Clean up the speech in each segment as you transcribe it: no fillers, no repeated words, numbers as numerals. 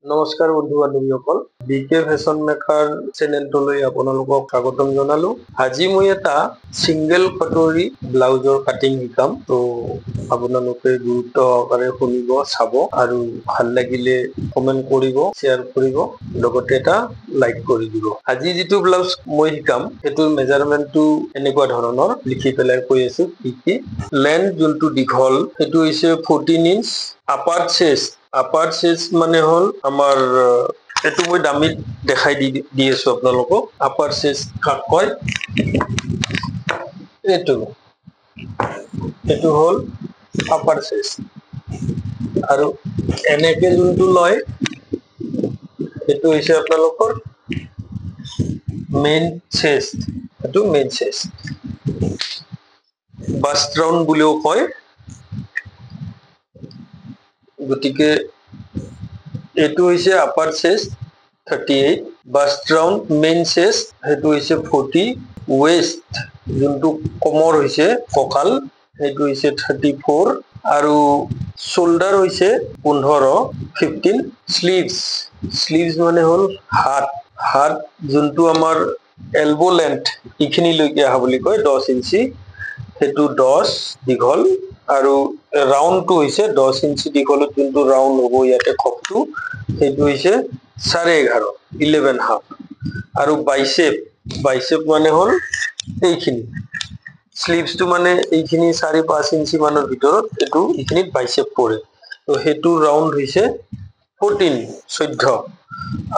নমস্কাৰ বন্ধু বান্ধৱীসকল, বিকে ফেশ্বন মেকাৰ চেনেলটোলৈ আপোনালোকক স্বাগতম জনালো। আজি মই এটা সিংগল কটৰী ব্লাউজৰ কাটিং শিকাম। তো আপোনালোকে গুৰুত্ব সহকাৰে শুনিব, চাব আৰু ভাল লাগিলে কমেন্ট কৰিব, শ্বেয়াৰ কৰিব, লগতে এটা লাইক কৰি দিব। আজি যিটো ব্লাউজ মই শিকাম সেইটোৰ মেজাৰমেন্টটো এনেকুৱা ধৰণৰ লিখি পেলাই কৈ আছো। কি লেন্থ যোনটো দীঘল সেইটো হৈছে 14 ইঞ্চ। আপাৰ চেষ্ট মানে হল আমাৰ এইটো মই দামিত দেখাই দি আছো আপোনালোকক। আপাৰ চেষ্ট কাক কয়, এইটো হল আপাৰ চেষ্ট। আৰু এনেকে যোনটো লয় সেইটো হৈছে আপোনালোকৰ মেইন চেষ্ট। এইটো মেইন চেষ্ট, বাষ্ট ৰাউন্ড বুলিও কয়। গতিকে এইটো হৈছে আপাৰ চেষ্ট 38, বাষ্ট ৰাউন্ড মেইন চেষ্ট সেইটো হৈছে 40, ৱেষ্ট যোনটো কমৰ হৈছে কঁকাল সেইটো হৈছে 34, আৰু শোল্ডাৰ হৈছে 15। স্লিভছ মানে হল হাত যোনটো আমাৰ এলবো লেন্থ এইখিনিলৈকে অহা বুলি কয় 10 ইঞ্চি, সেইটো 10 দীঘল। আৰু ৰাউন্ডটো হৈছে 10 ইঞ্চি দীঘলত যোনটো ৰাউন্ড হ'ব ইয়াতে খপটো সেইটো হৈছে 11.5। আৰু বাইচেপ মানে হল এইখিনি, স্লিভছটো মানে এইখিনি 4-5 ইঞ্চি মানৰ ভিতৰত এইখিনিত বাইচেপ পৰে। তো সেইটো ৰাউন্ড হৈছে 14।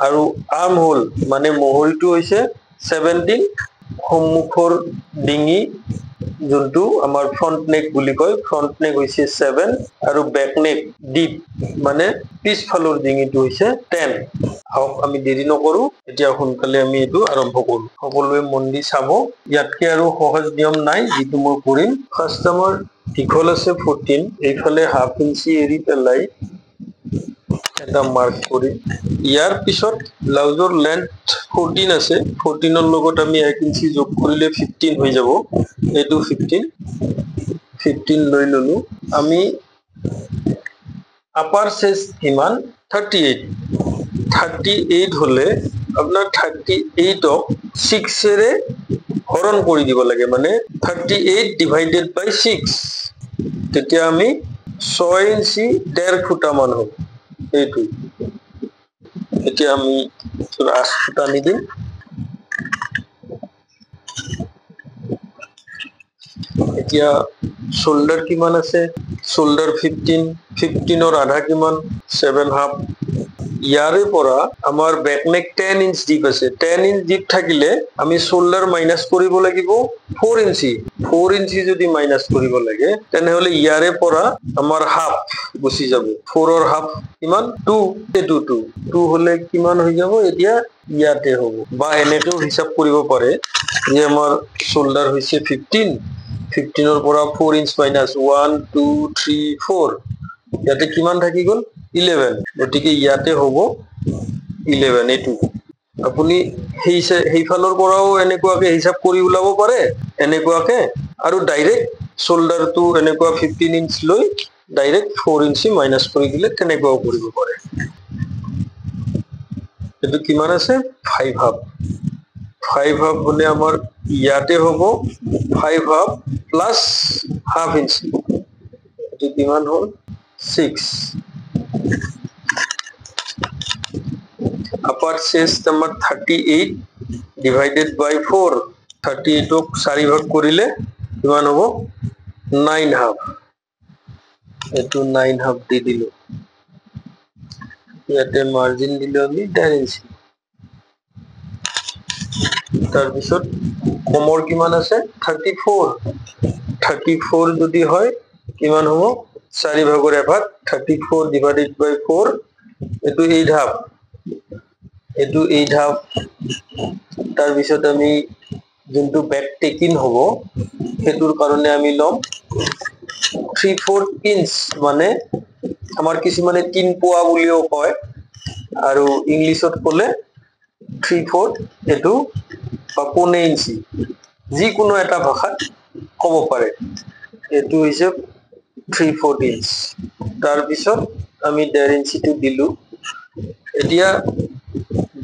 আৰু আৰ্ম হোল মানে মহৰিটো হৈছে 17। সন্মুখৰ ডিঙি যোনটো আমাৰ ফ্ৰন্ট নেক বুলি কয়, ফ্ৰন্ট নেক হৈছে 7, আৰু বেক নেক ডিপ মানে পিছফালৰ ডিঙিটো হৈছে 10। আহক আমি দেৰি নকৰো, এতিয়া সোনকালে আমি এইটো আৰম্ভ কৰো। সকলোৱে মন দি চাব, ইয়াতকে আৰু সহজ নিয়ম নাই যিটো মই কৰিম। ফাৰ্ষ্ট আমাৰ দীঘল আছে 14, এইফালে হাফ ইঞ্চি এৰি পেলাই এটা মাৰ্ক কৰিম। ইয়াৰ পিছত ব্লাউজৰ লেন্থ 14 আছে, 14ৰ লগত আমি 1 ইঞ্চি যোগ কৰিলে 15 হৈ যাব। এইটো 15 লৈ ললো। আমি আপাৰ চেষ্ট কিমান 38 হলে আপোনাৰ 38ক 6ৰে হৰণ কৰি দিব লাগে, মানে 38 ডিভাইডেড বাই 6, তেতিয়া আমি 6 ইঞ্চি 1.5 ফুটা মান হ'ব। এইটো এতিয়া আমি 8 ফুটা আনি দিম। এতিয়া শোল্ডাৰ কিমান আছে, শোল্ডাৰ 15ৰ আধা কিমান 7.5। ইয়াৰে পৰা আমাৰ বেক নেক 10 ইঞ্চ ডিপ আছে, 10 ইঞ্চ ডিপ থাকিলে আমি শোল্ডাৰ মাইনাস কৰিব লাগিব 4 ইঞ্চি। 4 ইঞ্চি যদি মাইনাস কৰিব লাগে তেনেহলে ইয়াৰে পৰা আমাৰ হাফ গুচি যাব। 4ৰ হাফ কিমান 2, এইটো 2 হলে কিমান হৈ যাব, এতিয়া ইয়াতে হ'ব। বা এনেকেও হিসাব কৰিব পাৰে যে আমাৰ শোল্ডাৰ হৈছে 15ৰ পৰা 4 ইঞ্চ মাইনাস 1 2 3 4, ইয়াতে কিমান থাকি গল 11, গতিকে ইয়াতে হ'ব 11। এইটো আপুনি সেইফালৰ পৰাও এনেকুৱাকে হিসাব কৰি ওলাব পাৰে এনেকুৱাকে, আৰু ডাইৰেক্ট শোল্ডাৰটো এনেকুৱা 15 ইঞ্চ লৈ ডাইৰেক্ট 4 ইঞ্চি মাইনাস কৰি দিলে তেনেকুৱাও কৰিব পাৰে। এইটো কিমান আছে 5 হাফ হলে আমাৰ ইয়াতে হ'ব 5 হাফ প্লাস হাফ ইঞ্চি, এইটো কিমান হল 6। আপার চেষ্ট আমার 38 ডিভাইডেড বাই 4, 38ক 4 ভাগ কৰিলে কিমান হ'ব 9 হাফ। এইটো 9 হাফ দি দিলো, ইয়াতে মার্জিন দিলো আমি 1.5 ইঞ্চি। তাৰপিছত কমৰ কিমান আছে 34 যদি হয় কিমান হ'ব 4 ভাগৰ এভাগ, 34 ডিভাইডেড বাই 4, এইটো 8 হাফ। তাৰপিছত আমি যোনটো বেক টেকিন হ'ব সেইটোৰ কাৰণে আমি লম 3/4 ইঞ্চ, মানে আমাৰ কিছুমানে 3 পোৱা বুলিও কয়, আৰু ইংলিছত ক'লে 3/4, এইটো বা 1.25 ইঞ্চি, যিকোনো এটা ভাষাত ক'ব পাৰে। এইটো হৈছে 3/4 ইঞ্চ। তাৰপিছত আমি 1.5 ইঞ্চিটো দিলো, এতিয়া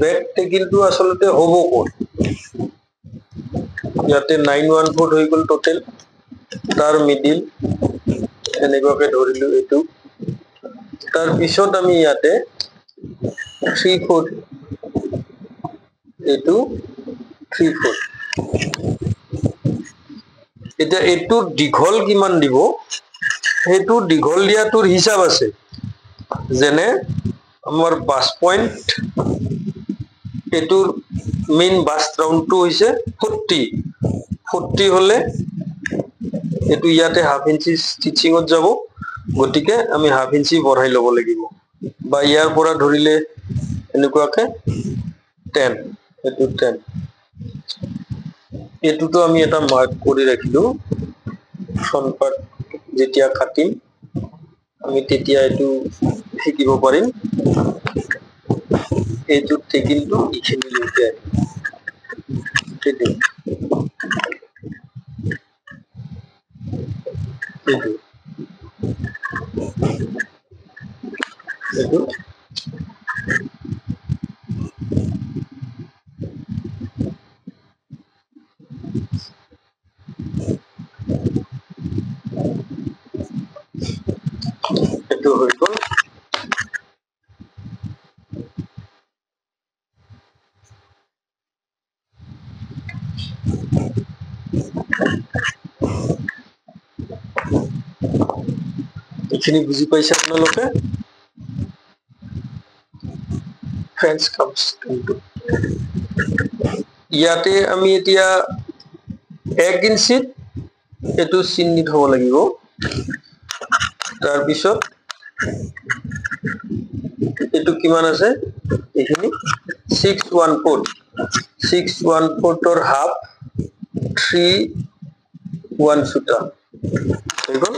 বেক টেকিলটো আসলতে হ'ব ক'ত ইয়াতে 914 হৈ গ'ল টোটেল তাৰ মিডিল এনেকুৱাকে ধৰিলো এইটো তাৰ পিছত আমি ইয়াতে 34 এইটো 34 এটা এইটো দীঘল কিমান দিব সেইটো দীঘল দিয়াটোৰ হিসাব আছে যেনে আমাৰ বাস পয়েন্ট এটোৰ মেইন বাস ৰাউন্ডটো হৈছে 40 হলে এটো ইয়াতে হাফ ইঞ্চি স্টিচিংত যাব গটিকে আমি হাফ ইঞ্চি বঢ়াই লব লাগিব বা ইয়াৰ পৰা ধৰিলে এনেকুৱাকে 10 এটো 10 এটোটো আমি এটা মাৰ্ক কৰি ৰাখিলো ফ্ৰন্ট পাৰ্ট যেতিয়া কাটিম আমি তেতিয়া এটো শিকিব পাৰিম এইটো টেকিলটো ইখিনি লৈকে এইটো এইটো এইটো এইটো হৈ গ'ল এখিনি বুজি পাইছে আপোনালোকে ফ্ৰেন্স কামস কিন্তু ইয়াতে আমি এতিয়া 1 ইঞ্চিত এটো চিহ্নিত হ'ব লাগিব তাৰ পিছত এটো কিমান আছে এখিনি 614 ৰ হাফ 3 1 সুতা দেখুন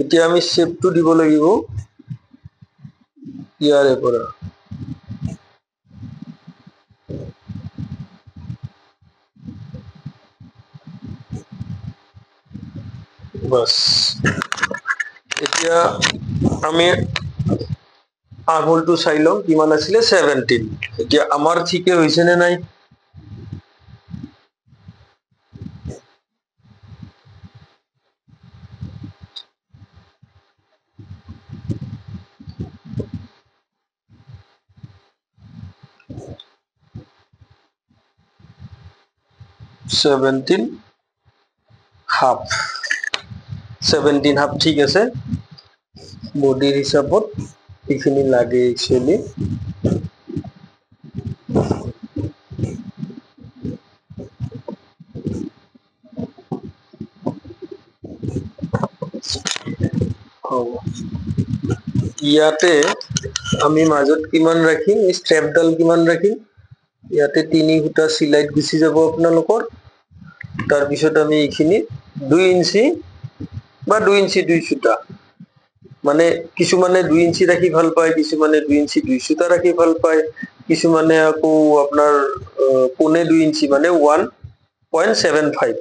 এতিয়া আমি শেপটো দিব লাগিব ইয়াৰে পৰা বাস এতিয়া আমি আঙুলটো চাই লম কিমান আছিল 17 এতিয়া আমাৰ ঠিকে হৈছে নে নাই হাফ 17 হাফ ঠিক আছে বডিৰ হিসাবত এখিনি লাগে একচুয়ালি ইয়াতে আমি মাজত কিমান ৰাখিম স্ট্ৰেপডাল কিমান ৰাখিম ইয়াতে 3 হুটা সিলাইট গুছি যাব আপোনালোকৰ তাৰ পিছত আমি এখিনি 2 ইঞ্চি বা 2 ইঞ্চি 2 সুতা মানে কিছু মানে 2 ইঞ্চি ৰাখি ভাল পায় কিছু মানে 2 ইঞ্চি 2 সুতা ৰাখি ভাল পায় কিছু মানে আকো আপোনাৰ কোনে 2 ইঞ্চি মানে 1.75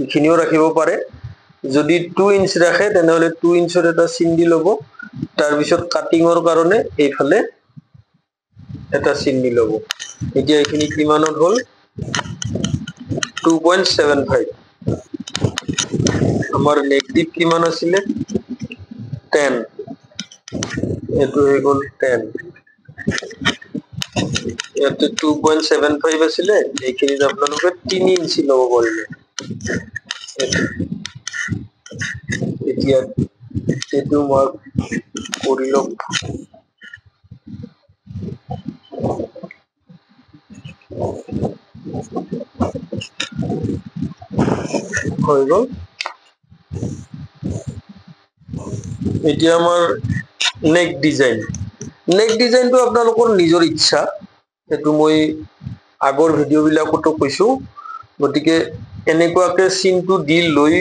এখিনিও ৰাখিব পাৰে যদি 2 ইঞ্চ ৰাখে তেনেহলে 2 ইঞ্চৰ এটা চিন দি লব তাৰ পিছত কাটিংৰ কাৰণে এইফালে এটা চিন দি লব এতিয়া এখিনি কিমানত হল 2.75 আমাৰ নেক ডিপ কিমান আছিল 10 এটো হৈ গল 10 ইয়াতে 2.75 আছিল এইখিনি আপোনালোকে 3 ইঞ্চি লব পাৰিলে এতিয়া এটো মাৰ্ক কৰি লওক হৈ গল এতিয়া আমাৰ নেক ডিজাইনটো আপোনালোকৰ নিজৰ ইচ্ছা এটো মই আগৰ ভিডিও বিলাকতো কৈছো গটিকে এনেকুৱাকে চিনটো দি লৈ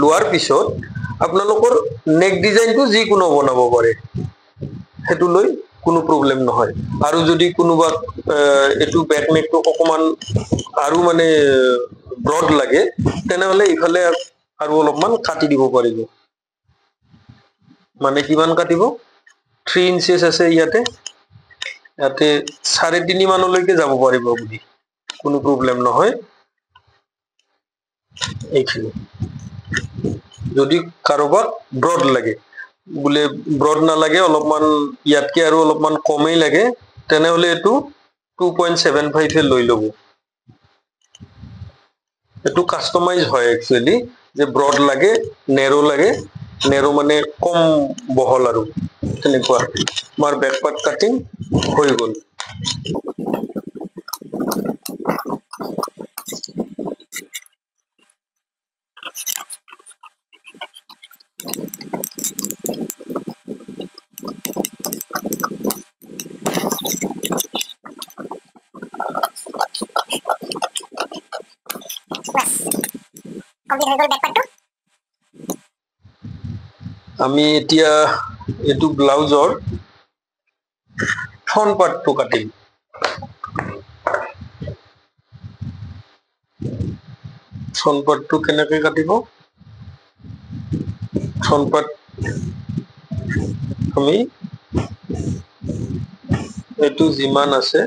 লোৱাৰ পিছত আপোনালোকৰ নেক ডিজাইনটো যি কোনো বনাব পাৰে হেতু লৈ কোনো প্ৰবলেম নহয় আৰু যদি কোনোবা এটু ব্যাক নেকটো অকমান আৰু মানে ব্ৰড লাগে তেনেহলে ইফালে আৰু অলপমান কাটি দিব পাৰিব মানে কিমান কাটিব 3 ইঞ্চেস আছে ইয়াতে ইয়াতে 3.5 মানলৈকে যাব পাৰিব আপুনি, কোনো প্ৰব্লেম নহয়। এইখিনি যদি কাৰোবাক ব্ৰড লাগে, বোলে ব্ৰড নালাগে, অলপমান ইয়াতকে আৰু অলপমান কমেই লাগে, তেনেহলে এইটো 2.75 লৈ ল'ব। এইটো কাস্টমাইজ হয় একচুয়ালি, যে ব্ৰড লাগে, নেৰো লাগে, নেৰো মানে কম বহল আৰু তেনেকুৱা। আমাৰ বেক পাৰ্ট কাটিং হৈ গ'ল। আমি এতিয়া এইটো ব্লাউজৰ ফ্ৰন্ট পাৰ্টটো কাটিম। ফ্ৰন্ট পাৰ্টটো কেনেকৈ কাটিব? ফ্ৰন্ট পাৰ্ট আমি এইটো যিমান আছে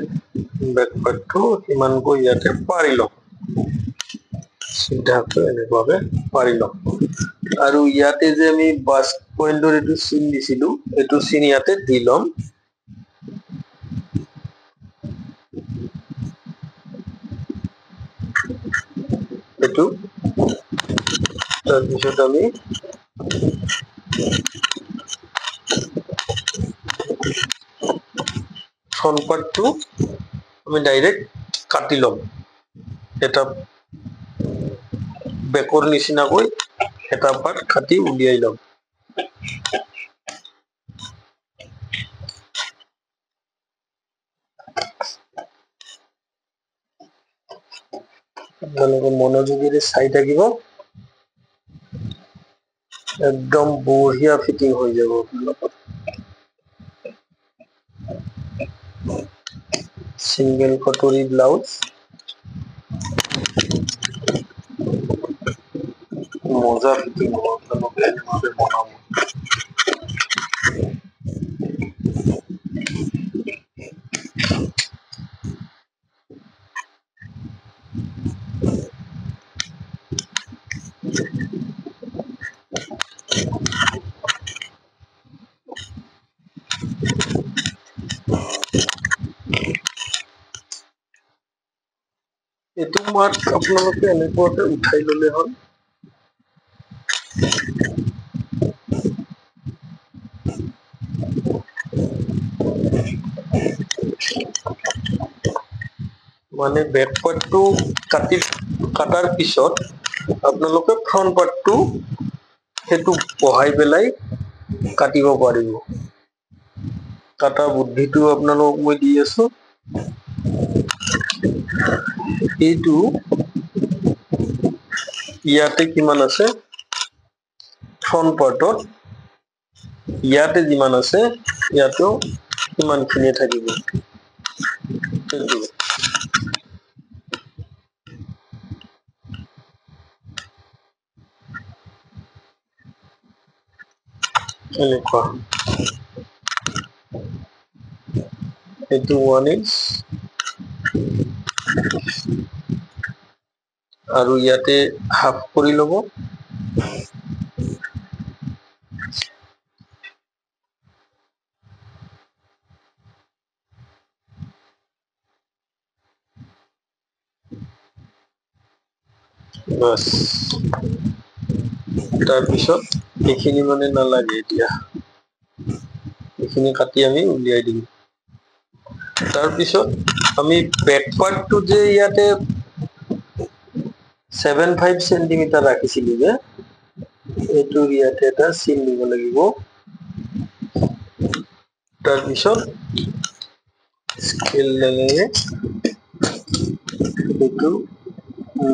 বেক পাৰ্টটো সিমানকৈ ইয়াতে পাৰি লম, চিধাকৈ এনেকুৱাকে পাৰি লম। আৰু ইয়াতে যে আমি বাস্ট পইণ্টৰ এইটো চিন দিছিলো, এইটো চিন ইয়াতে দি লম। এইটো তাৰপিছত আমি ফ্ৰন্ট পাৰ্টটো আমি ডাইৰেক্ট কাটি লম, এটা বেকৰ নিচিনাকৈ এটা পাৰ্ট কাটি উলিয়াই লম। আপোনালোকে মনোযোগেৰে চাই থাকিব, একদম বঢ়িয়া ফিটিং হৈ যাব আপোনালোকৰ। সিঙ্গেল কটৰি ব্লাউজ, মজা ফিটিং হ'ব আপোনালোকে এনেভাবে বনাব। এইটো মাৰ্ক আপোনালোকে এনেকুৱাকে উঠাই ললে হ'ল। মানে বেক পাৰ্টটো কাটাৰ পিছত আপোনালোকে ফ্ৰন্ট পাৰ্টটো সেইটো বহাই পেলাই কাটিব পাৰিব। কাটা বুদ্ধিটো আপোনালোকক মই দি আছো। এইটো ইয়াতে কিমান আছে ফ্ৰন্ট পাৰ্টত, ইয়াতে যিমান আছে ইয়াতেও সিমানখিনিয়ে থাকিব। এনেকুৱা এইটো 1 ইঞ্চ আৰু ইয়াতে হাফ কৰি ল'ব। বাস, তাৰপিছত এইখিনি মানে নালাগে, এতিয়া এইখিনি কাটি আমি উলিয়াই দিম। তাৰপিছত আমি বেক পাৰ্টটো যে ইয়াতে 7.5 সেন্টিমিটাৰ ৰাখিছিলো যে, এইটো ইয়াতে এটা চিন দিব লাগিব। তাৰপিছত স্কেল লেঙেৰে এইটো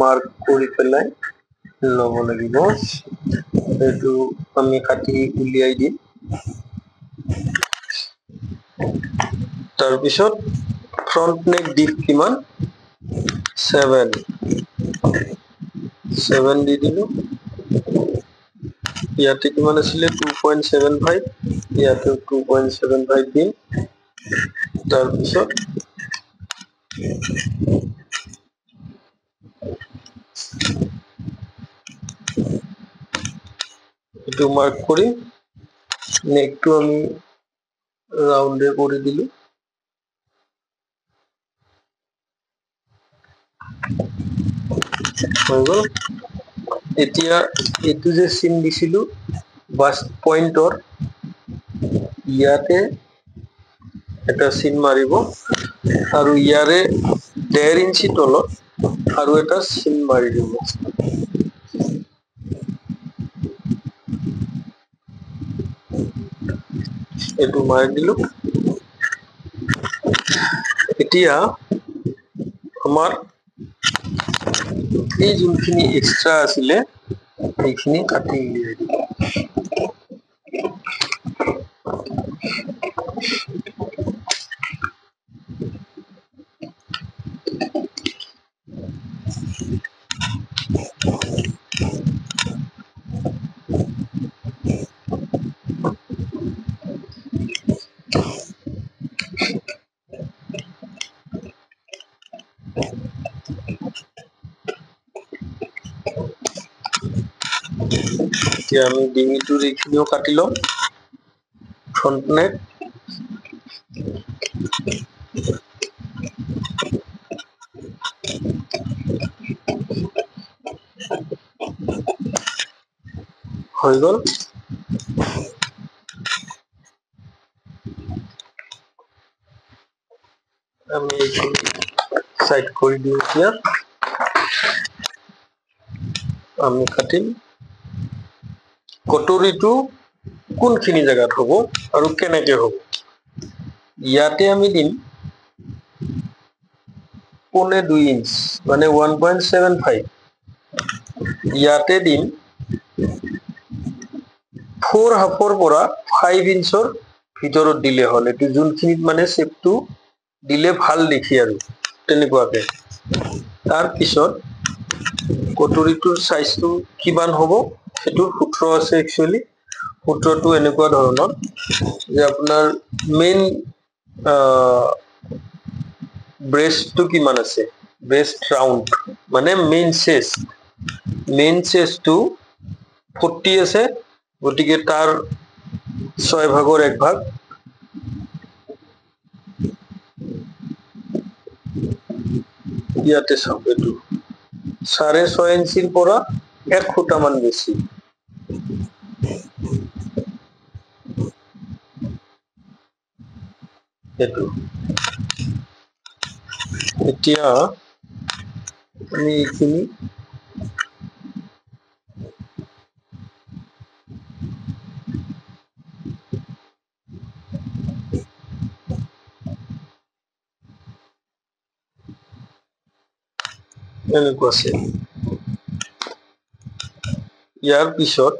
মাৰ্ক কৰি পেলাই ল'ব লাগিব। এইটো আমি কাটি উলিয়াই দিম। তাৰপিছত ফ্ৰন্ট নেক ডিপ কিমান 7 দি দিলো। ইয়াতে কিমান আছিলে 2.75, ইয়াতে 2.75 দিম। তাৰপিছত এটো মাৰ্ক কৰি, নেকটো আমি ৰাউন্ডে কৰে দিলো। হৈ গল। এতিয়া এটো যে চিন দিছিলো বাস পইন্টৰ ইয়াতে এটা চিন মাৰিব আৰু ইয়াৰে 1.5 ইঞ্চি তলত আৰু এটা চিন মাৰি দিব। এটো মাৰি দিলো। এতিয়া আমাৰ এই যোনখিনি এক্সট্ৰা আছিলে এইখিনি কাটি উলিয়াই দিম। এতিয়া আমি ডিঙিটোৰ এইখিনিও কাটি লম। ফ্ৰন্ট নেক হৈ গল। আমি এইখিনি সাইড কৰি দিও। এতিয়া আমি কাটিম কটৰিটো কোনখিনি জায়গাত হ'ব আৰু কেনেকে হ'ব। ইয়াতে আমি দিম 2.5 ইঞ্চ মানে 1.75। ইয়াতে দিম 4.5 পৰা 5 ইঞ্চৰ ভিতৰত দিলে হ'ল। এটো যোনখিনিত মানে শেপটো দিলে ভাল দেখি আৰু তেনেকুৱাকে। তাৰ পিছত কটৰিটোৰ সাইজটো কিমান হ'ব সেটো সূত্ৰ আছে। একচুয়ালি সূত্ৰটো এনেকুৱা ধৰণৰ যে আপোনাৰ মেইন ব্ৰেষ্টটো কিমান আছে, ব্ৰেষ্ট ৰাউন্ড মানে মেইন চেষ্টটো 40 আছে। গতিকে তাৰ 6 ভাগৰ 1 ভাগ ইয়াতে চাওক। এটো 6.5 ইঞ্চিৰ পৰা 1 ফুটামান বেছি। এটো এতিয়া আমি এইখিনি এনেকুৱা আছে। ইয়াৰ পিছত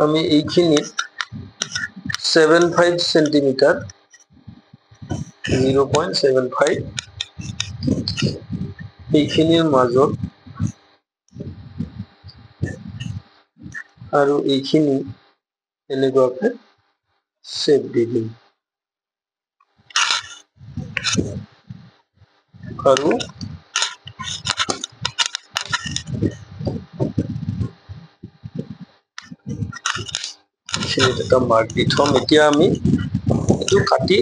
আমি এইখিনিত 7.5 সেন্টিমিটাৰ 0.75 এইখিনিৰ মাজত আৰু এইখিনি এনেকুৱাকে শেপ দি দিম আৰু এটা মার্ক দি থম। এতিয়া আমি এটো কাটি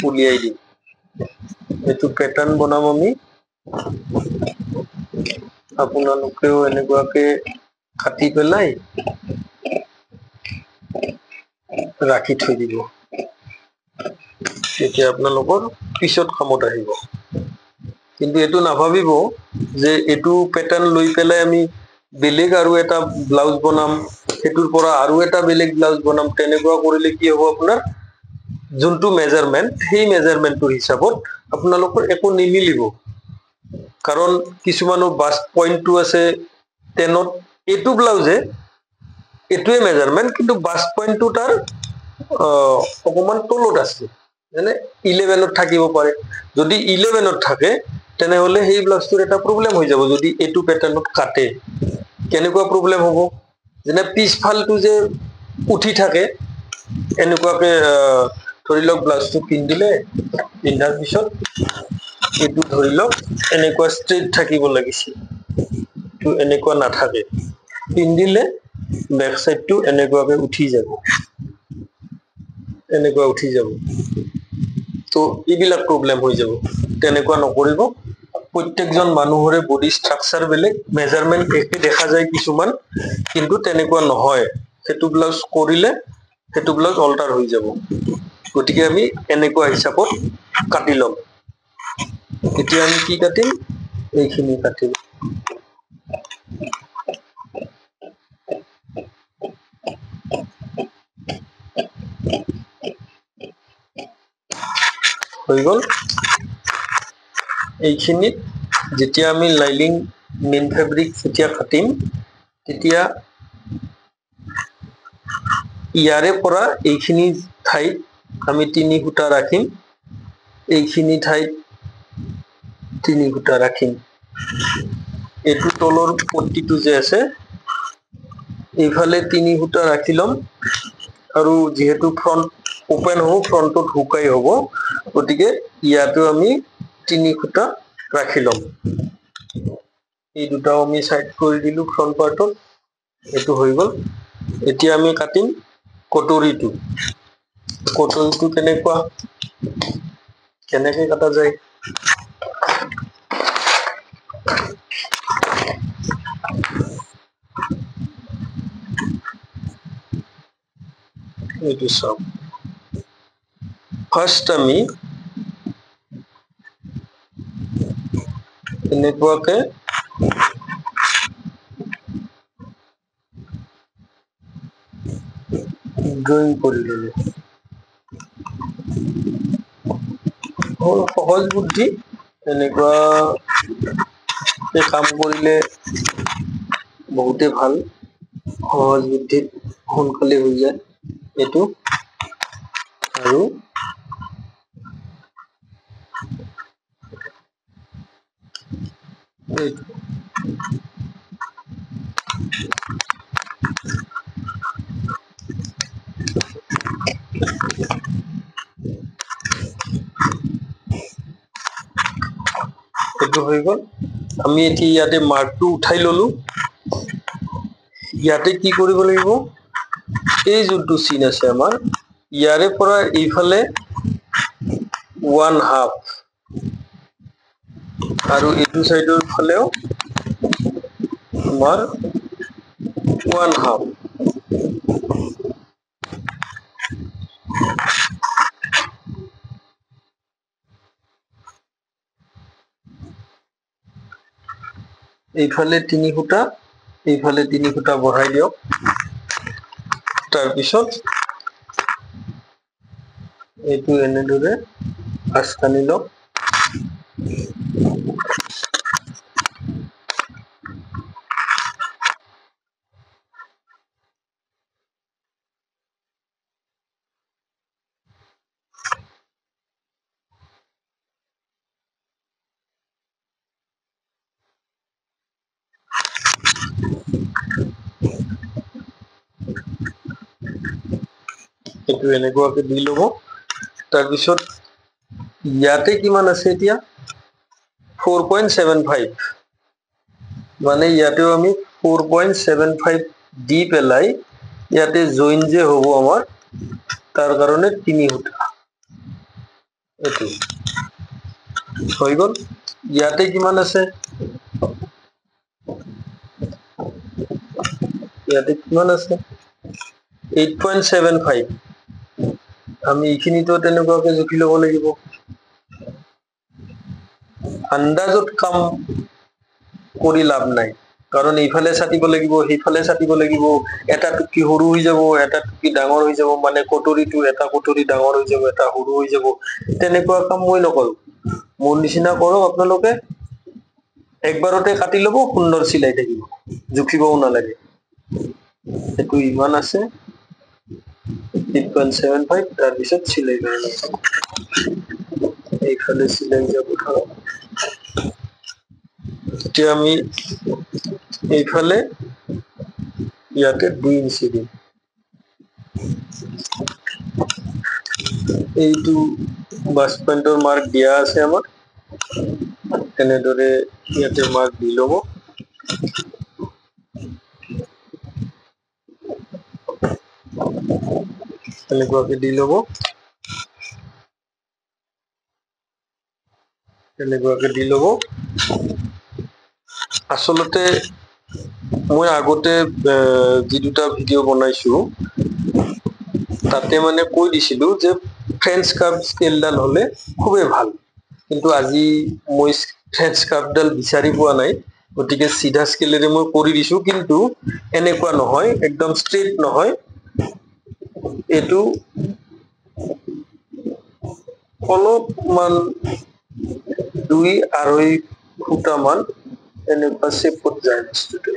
উলিয়াই দিম। এটো প্যাটার্ন বনাম আমি। আপোনালোকেও এনেকুৱাকে কাটি পেলাই ৰাখি থৈ দিব। তেতিয়া আপোনালোকৰ পিছত কামত আহিব। কিন্তু এটো নাভাবিব যে এটো প্যাটাৰ্ন লৈ পেলাই আমি বেলেগ আৰু এটা ব্লাউজ বনাম, সেটোৰ পৰা আৰু এটা বেলেগ ব্লাউজ বনাম। তেনেকুৱা কৰিলে কি হ'ব আপোনাৰ যোনটো মেজাৰমেন্ট সেই মেজাৰমেন্টৰ হিচাপত আপোনালোকৰ একো নিমিলিব। কাৰণ কিছুমানৰ বাস্ট পইন্টটো আছে 10ত। এটো ব্লাউজে এটোৱে মেজাৰমেন্ট কিন্তু বাস্ট পইন্টটো তাৰ অকমান তলত আছে। মানে 11ত থাকিব পাৰে। যদি 11ত থাকে তেনেহলে সেই ব্লাউজটোৰ এটা প্ৰবলেম হৈ যাব। যদি এটো প্যাটাৰ্নত কাটে কেনেকুৱা প্ৰবলেম হ'ব, যেনে পিছফালটো যে উঠি থাকে এনেকুৱাকে ধৰি লওক ব্লাউজটো পিন্ধিলে, পিন্ধাৰ পিছত এইটো ধৰি লওক এনেকুৱা ষ্ট্ৰেইট থাকিব লাগিছিল, তো এনেকুৱা নাথাকে, পিন্ধিলে বেক সাইডটো এনেকুৱাকে উঠি যাব, এনেকুৱা উঠি যাব। তো এইবিলাক প্ৰব্লেম হৈ যাব, তেনেকুৱা নকৰিব। প্ৰত্যেকজন মানুহৰে বডি ষ্ট্ৰাকচাৰ বেলেগ, মেজাৰমেন্ট একে দেখা যায় কিছুমান, কিন্তু তেনেকুৱা নহয়। সেইটো ব্লাউজ কৰিলে সেইটো ব্লাউজ অল্টাৰ হৈ যাব। গতিকে আমি এনেকুৱা হিচাপত কাটি ল'ম। এতিয়া আমি কি কাটিম, এইখিনি কাটিম। হৈ গ'ল। এইখিনিত যেতিয়া আমি লাইনিং মেইন ফেব্ৰিক যেতিয়া কাটিম, তেতিয়া ইয়াৰে পৰা এইখিনি ঠাইত আমি 3 সূতা ৰাখিম, এইখিনি ঠাইত 3 সূতা ৰাখিম। এইটো তলৰ পট্টিটো যে আছে, এইফালে 3 সূতা ৰাখি ল'ম, আৰু যিহেতু ফ্ৰন্ট ওপেন হ'ব, ফ্ৰন্টত হুকাই হ'ব, গতিকে ইয়াতো আমি 3 সূতা ৰাখি ল'ম। এই দুটাও আমি সাইড কৰি দিলো ফ্ৰন্ট পাৰ্টত, এইটো হৈ গ'ল। এতিয়া আমি কাটিম কটৰীটো। কটৰীটো কেনেকে কাটা যায়, এইটো চাওক। ফাৰ্ষ্ট আমি এনেকুৱাকে ড্ৰয়িং কৰি ললো। সহজ বুদ্ধি, এনেকুৱা কাম কৰিলে বহুতে ভাল, সহজ বুদ্ধিত সোনকালে হৈ যায় এইটো। আৰু এইটো এইটো হৈ গ'ল। আমি এতিয়া ইয়াতে মাৰ্কটো উঠাই ললো। ইয়াতে কি কৰিব লাগিব, এই যোনটো চিন আছে আমাৰ, ইয়াৰে পৰা এইফালে 1/2, আৰু এইটো সাইডৰ ফালেও আমাৰ 1/2। এইফালে 3 সূতা, এইফালে 3 সূতা বঢ়াই দিয়ক। তাৰপিছত এইটো এনেদৰে আঁচ টানি লওক। এইটো এনেকুৱাকে দি ল'ব। তাৰপিছত ইয়াতে কিমান আছে এতিয়া, 4.75, মানে ইয়াতেও আমি 4.75 দি পেলাই, ইয়াতে জইন যে হ'ব আমাৰ, তাৰ কাৰণে 3 সূতা, এইটো হৈ গ'ল। ইয়াতে কিমান আছে, ইয়াতে কিমান আছে, 8.75, আমি এইখিনিতো তেনেকুৱাকে জুখি ল'ব লাগিব। আন্দাজত কাম কৰি লাভ নাই, কাৰণ এইফালে চাটিব লাগিব, সেইফালে চাটিব লাগিব, এটা টুকি সৰু হৈ যাব, এটা টুকি ডাঙৰ হৈ যাব, মানে কটৰীটো এটা কটৰী ডাঙৰ হৈ যাব, এটা সৰু হৈ যাব। তেনেকুৱা কাম মই নকৰো। মোৰ নিচিনা কৰক আপোনালোকে, একবাৰতে কাটি ল'ব, সুন্দৰ চিলাই থাকিব, জুখিবও নালাগে। এইটো ইমান আছে 8.75, তাৰপিছত চিলাই কৰি ল'ব। এইফালে চিলাই যাব ধৰক। এতিয়া আমি এইফালে ইয়াতে 2 ইঞ্চি দিম। এইটো বাছ পইণ্টৰ মাৰ্ক দিয়া আছে আমাৰ, এনেদৰে ইয়াতে মাৰ্ক দি ল'ব। এনেকুৱাকে দি ল'ব, এনেকুৱাকে দি ল'ব। আচলতে মই আগতে যি দুটা ভিডিঅ' বনাইছো তাতে মানে কৈ দিছিলো যে ফ্ৰেঞ্চ কাৰ্ভ স্কেলডাল হলে খুবেই ভাল, কিন্তু আজি মই ফ্ৰেঞ্চ কাৰ্ভডাল বিচাৰি পোৱা নাই, গতিকে চিধা স্কেলেৰে মই কৰি দিছো, কিন্তু এনেকুৱা নহয়, একদম ষ্ট্ৰেইট নহয়, এইটো অলপমান 2-2.5 ফুটামান এনেকুৱা শেপত যায় বস্তুটো।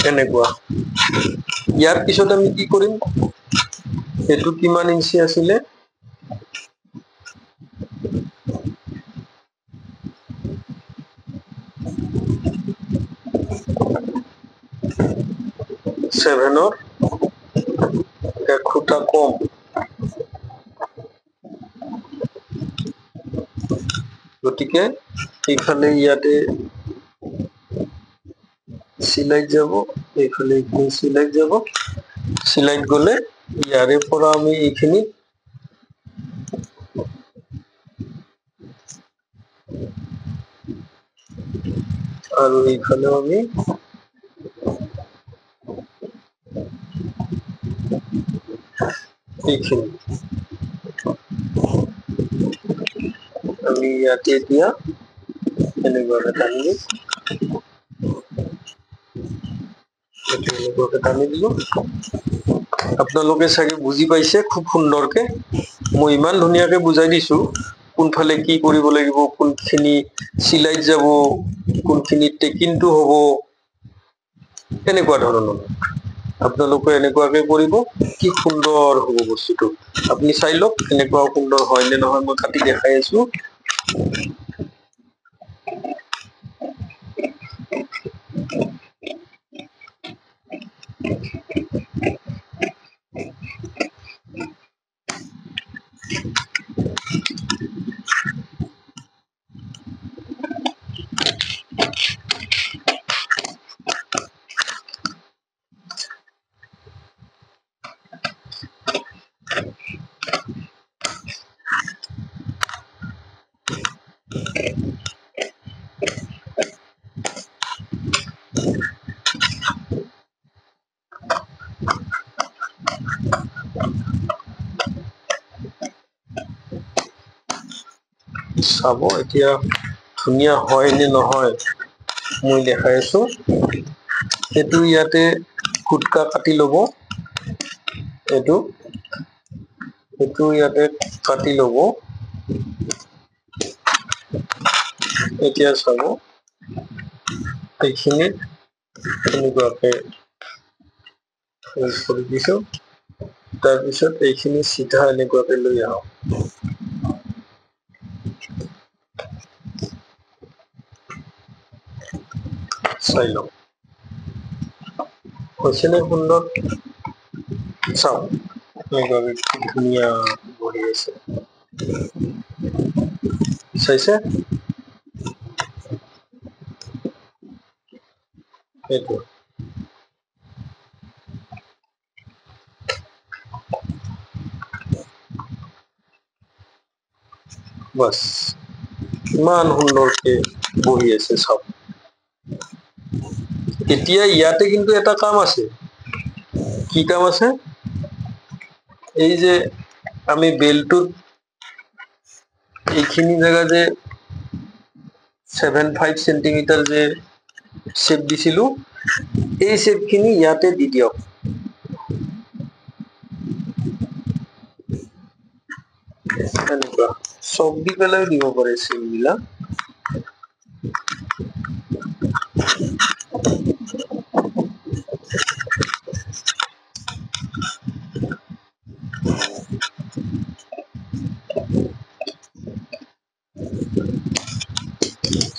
এনেকুৱা। ইয়াৰ পিছত আমি কি কৰিম, এইটো কিমান ইঞ্চি আছিলে, ছেভেনৰ 1 খুটা কম, গতিকে এইফালে ইয়াতে চিলাইত যাব, এইফালে এইখিনি চিলাইত যাব, চিলাইত গলে ইয়াৰে পৰা আমি এইখিনি আৰু এইফালেও আমি এইখিনি আমি ইয়াতে এতিয়া এনেকুৱাকে টানি দিম, এনেকুৱাকে টানি দিলো। আপোনালোকে চাগে বুজি পাইছে খুব সুন্দৰকে, মই ইমান ধুনীয়াকে বুজাই দিছো কোনফালে কি কৰিব লাগিব, কোনখিনি চিলাইত যাব, কোনখিনি টেকিনটো হব, এনেকুৱা ধৰণৰ। আপোনালোকে এনেকুৱাকে কৰিব, কি সুন্দৰ হব বস্তুটো, আপুনি চাই লওক এনেকুৱাও সুন্দৰ হয় নে নহয়, মই কাটি দেখাই আছো। চাব এতিয়া ধুনীয়া হয় নে নহয়, মই দেখাই আছো। এইটো ইয়াতে কুটকা কাটি লব, এইটো ইয়াতে কাটি লব। এতিয়া চাব এইখিনিত এনেকুৱাকে কৰি দিছো, তাৰপিছত এইখিনি চিধা এনেকুৱাকে লৈ আহক, চাই লওক হৈছে নে সুন্দৰ, চাওক এনেকুৱাকে কি ধুনীয়া বহি আছে, চাইছে, এইটো বাস ইমান সুন্দৰকে বহি আছে চাওক। এতিয়া ইয়াতে কিন্তু এটা কাম আছে, কি কাম আছে, এই যে আমি বেলটোত এইখিনি জায়গা যে 7-5 সেন্টিমিটার যে শেপ দিছিলো, এই শেপ খিনি ইয়াতে দি দিয়ক, এনেকুৱা চক দি পেলাই দিব পাৰে শেপ বিলাক।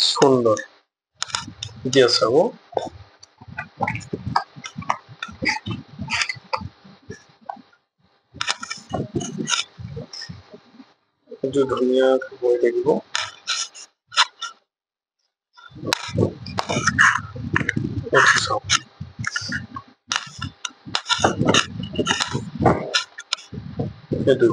সুন্দৰ। এতিয়া চাব এইটো ধুনীয়াকৈ বৈ থাকিব। এইটো চাওক এইটো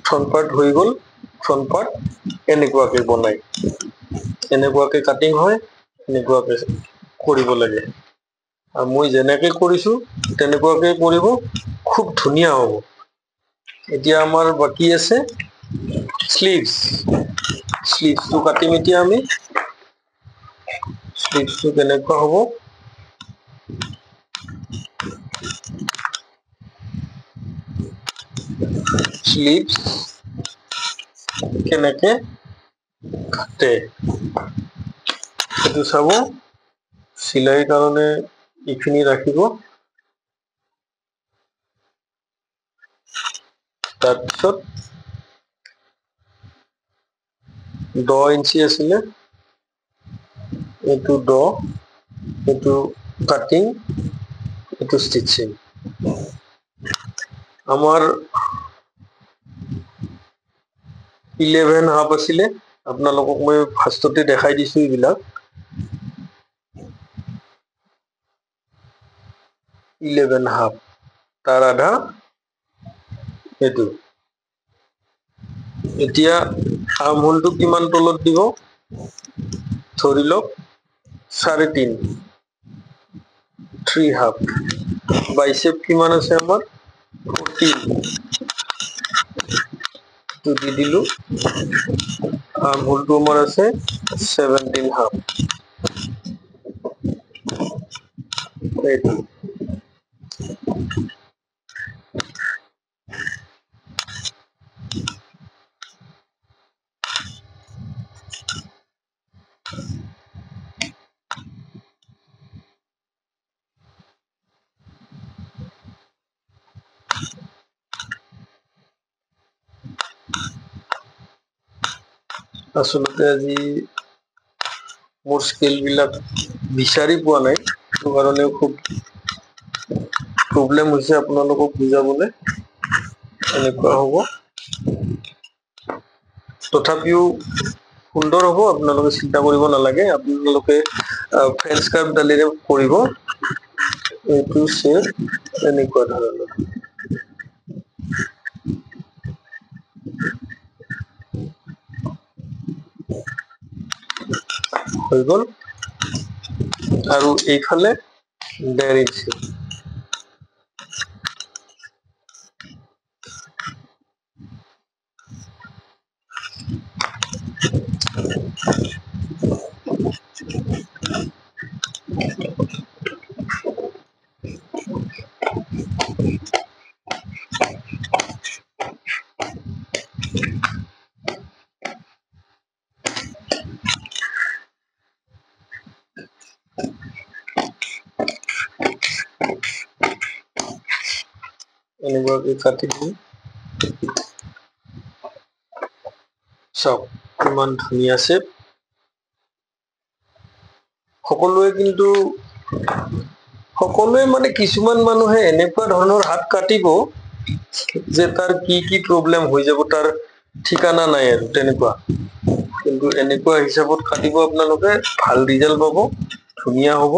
ফ্ৰণ্ট পাৰ্ট হৈ গ'ল। ফ্ৰণ্ট পাৰ্ট এনেকুৱাকে বনাই, এনেকুৱাকে কাটিং হয়, এনেকুৱাকে কৰিব লাগে। আৰু মই যেনেকে কৰিছো তেনেকুৱাকে কৰিব, খুব ধুনীয়া হ'ব। এতিয়া আমাৰ বাকী আছে স্লিভছ। স্লিভছটো কাটিম এতিয়া আমি। স্লিভছটো কেনেকুৱা হ'ব, স্লিভছ কেনেকে কাটে সেইটো চাব। চিলাইৰ কাৰণে এইখিনি ৰাখিব। তাৰপিছত 10 ইঞ্চি আছিলে, এইটো 10, এইটো কাটিং, এইটো ষ্টিচিং। আমাৰ 11.5 আছিলে, আপোনালোকক মই ফাৰ্ষ্টতে দেখাই দিছো এইবিলাক। 11.5, তাৰ আধা এইটো। এতিয়া আৰ্ম হোলটো কিমান তলত দিব, ধৰি লওক 3.5, 3.5। বাইচেপ কিমান আছে আমাৰ 14, টো দি দিলো। আৰ্ম হোলটো আমাৰ আছে 17.5, এইটো। আচলতে আজি মোৰ স্কেল বিলাক বিচাৰি পোৱা নাই, সেইটো কাৰণে খুব প্ৰব্লেম হৈছে আপোনালোকক বুজাবলে। এনেকুৱা হ'ব, তথাপিও সুন্দৰ হ'ব, আপোনালোকে চিন্তা কৰিব নালাগে। আপোনালোকে ফ্ৰেঞ্চ কাৰ্ভ দালিৰে কৰিব। এইটো শ্বেপ এনেকুৱা ধৰণৰ। হৈ গ'ল। আৰু এইফালে 1.5 ইঞ্চি। এনেকুৱাকে কাটি দিম। চাওক কিমান ধুনীয়া শ্বেপ। সকলোৱে কিন্তু মানে কিছুমান মানুহে এনেকুৱা ধৰণৰ হাত কাটিব যে তাৰ কি কি প্ৰব্লেম হৈ যাব তাৰ ঠিকানা নাই আৰু তেনেকুৱা। কিন্তু এনেকুৱা হিচাপত কাটিব আপোনালোকে, ভাল ৰিজাল্ট পাব, ধুনীয়া হ'ব।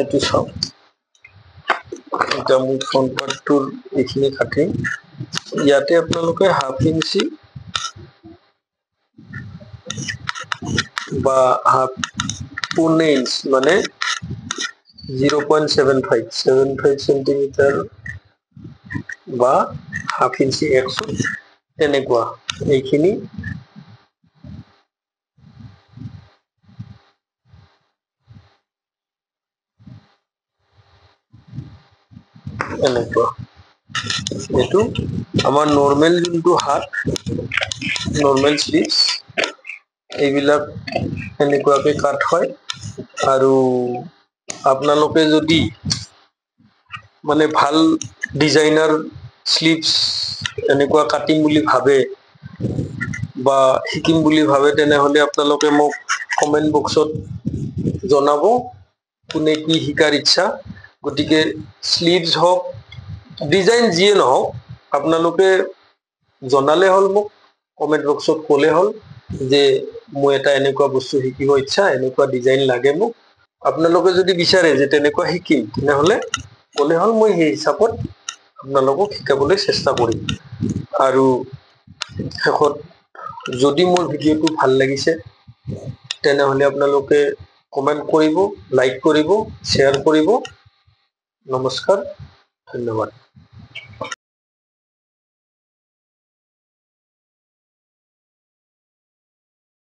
এইটো চাওক, এতিয়া মই ফ্ৰণ্ট পাৰ্টটোৰ এইখিনি কাটিম। ইয়াতে আপোনালোকে 1/2 ইঞ্চি বা 1/2 ইঞ্চ মানে 0.75 সেন্টিমিটাৰ বা 1/2 ইঞ্চি 100, তেনেকুৱা এইখিনি এনেকুৱা। এইটো আমাৰ নৰ্মেল যোনটো হাত, নৰ্মেল স্লিভছ, এইবিলাক এনেকুৱাকে কাট হয়। আৰু আপোনালোকে যদি মানে ভাল ডিজাইনাৰ স্লিভছ এনেকুৱা কাটিম বুলি ভাবে বা শিকিম বুলি ভাবে তেনেহলে আপোনালোকে মোক কমেন্ট বক্সত জনাব কোনে কি শিকাৰ ইচ্ছা। গতিকে স্লিভছ হওক ডিজাইন যিয়ে নহওক আপোনালোকে জনালে হ'ল, মোক কমেন্ট বক্সত ক'লে হ'ল যে মই এটা এনেকুৱা বস্তু শিকিব ইচ্ছা, এনেকুৱা ডিজাইন লাগে মোক। আপোনালোকে যদি বিচাৰে যে তেনেকুৱা শিকিম তেনেহলে ক'লে হ'ল, মই সেই হিচাপত আপোনালোকক শিকাবলৈ চেষ্টা কৰিম। আৰু শেষত যদি মোৰ ভিডিঅ'টো ভাল লাগিছে তেনেহলে আপোনালোকে কমেন্ট কৰিব, লাইক কৰিব, শ্বেয়াৰ কৰিব। নমস্কাৰ, ধন্যবাদ।